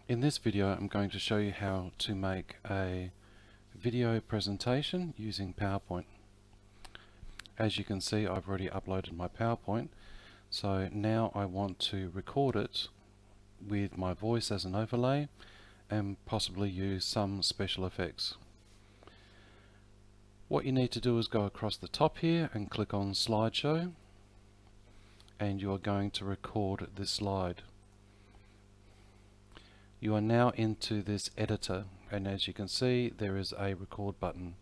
In this video I'm going to show you how to make a video presentation using PowerPoint. As you can see, I've already uploaded my PowerPoint, so now I want to record it with my voice as an overlay and possibly use some special effects. What you need to do is go across the top here and click on slideshow, and you are going to record this slide. You are now into this editor, and as you can see there is a record button.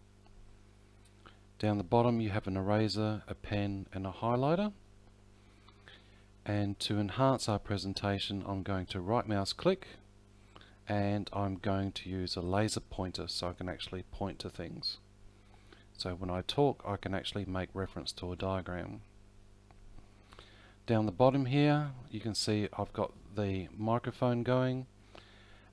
Down the bottom you have an eraser, a pen and a highlighter, and to enhance our presentation I'm going to right mouse click and I'm going to use a laser pointer so I can actually point to things. So when I talk I can actually make reference to a diagram. Down the bottom here you can see I've got the microphone going,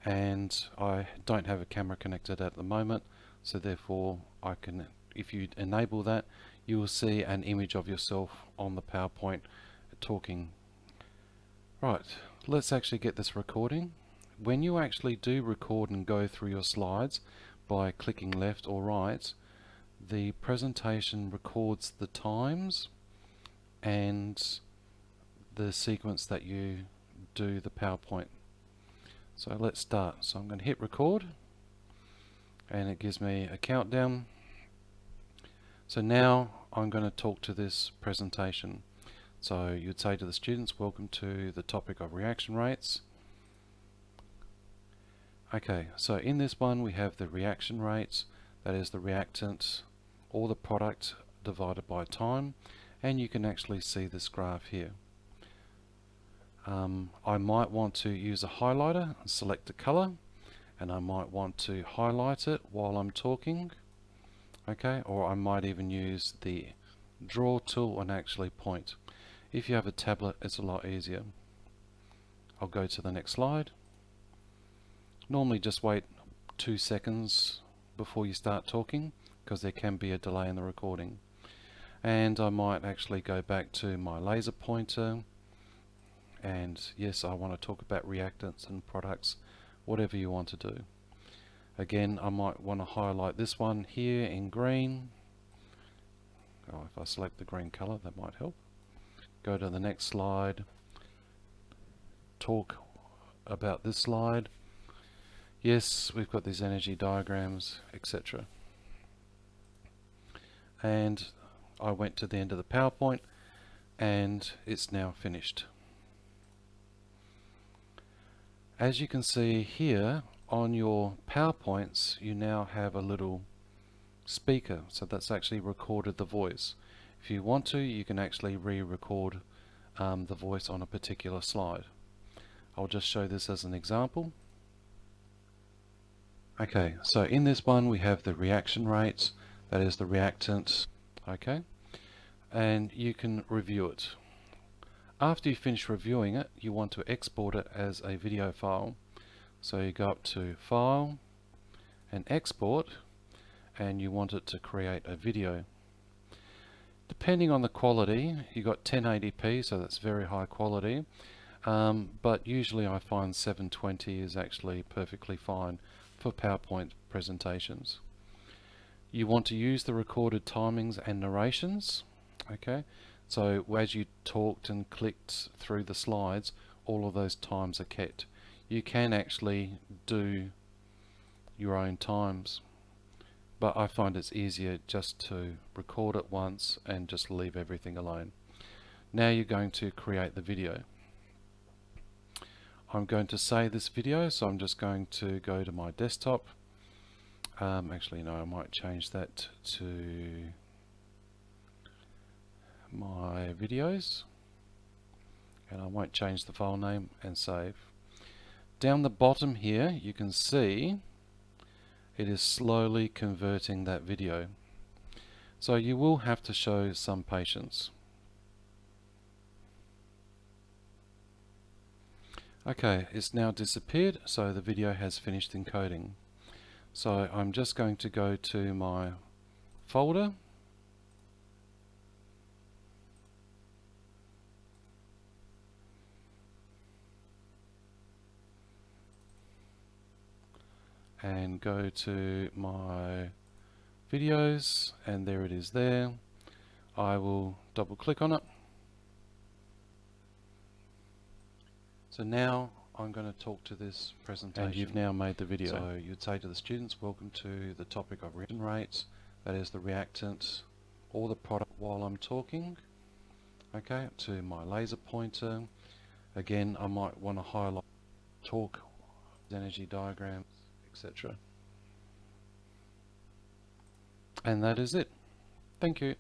and I don't have a camera connected at the moment, so therefore I can, if you enable that, you will see an image of yourself on the PowerPoint talking. Right, let's actually get this recording. When you actually do record and go through your slides by clicking left or right, the presentation records the times and the sequence that you do the PowerPoint. So let's start. So I'm going to hit record and it gives me a countdown. So now I'm going to talk to this presentation. So you'd say to the students, welcome to the topic of reaction rates. Okay, so in this one we have the reaction rates, that is the reactant or the product divided by time, and you can actually see this graph here. I might want to use a highlighter and select a color, and I might want to highlight it while I'm talking, okay, or I might even use the draw tool and actually point. If you have a tablet it's a lot easier. I'll go to the next slide. Normally just wait 2 seconds before you start talking because there can be a delay in the recording, and I might actually go back to my laser pointer. And yes, I want to talk about reactants and products, whatever you want to do. Again, I might want to highlight this one here in green. Oh, if I select the green color, that might help. Go to the next slide. Talk about this slide. Yes, we've got these energy diagrams, etc. And I went to the end of the PowerPoint and it's now finished. As you can see here on your PowerPoints, you now have a little speaker, so that's actually recorded the voice. If you want to, you can actually re-record the voice on a particular slide. I'll just show this as an example. Okay, so in this one we have the reaction rates, that is the reactant, okay, and you can review it. After you finish reviewing it, you want to export it as a video file. So you go up to File and Export, and you want it to create a video. Depending on the quality, you got 1080p, so that's very high quality, but usually I find 720 is actually perfectly fine for PowerPoint presentations. You want to use the recorded timings and narrations, okay? So as you talked and clicked through the slides, all of those times are kept. You can actually do your own times, but I find it's easier just to record it once and just leave everything alone. Now you're going to create the video. I'm going to save this video, so I'm just going to go to my desktop. Actually no, I might change that to my videos, and I won't change the file name, and save. Down the bottom here you can see it is slowly converting that video, so you will have to show some patience. Okay, it's now disappeared, so the video has finished encoding. So I'm just going to go to my folder, and go to my videos, and there it is there. I will double click on it. So now I'm going to talk to this presentation, and you've now made the video. So you'd say to the students, welcome to the topic of reaction rates, that is the reactant or the product, while I'm talking. Okay, to my laser pointer. Again, I might want to highlight torque, energy diagrams, etc. And that is it. Thank you.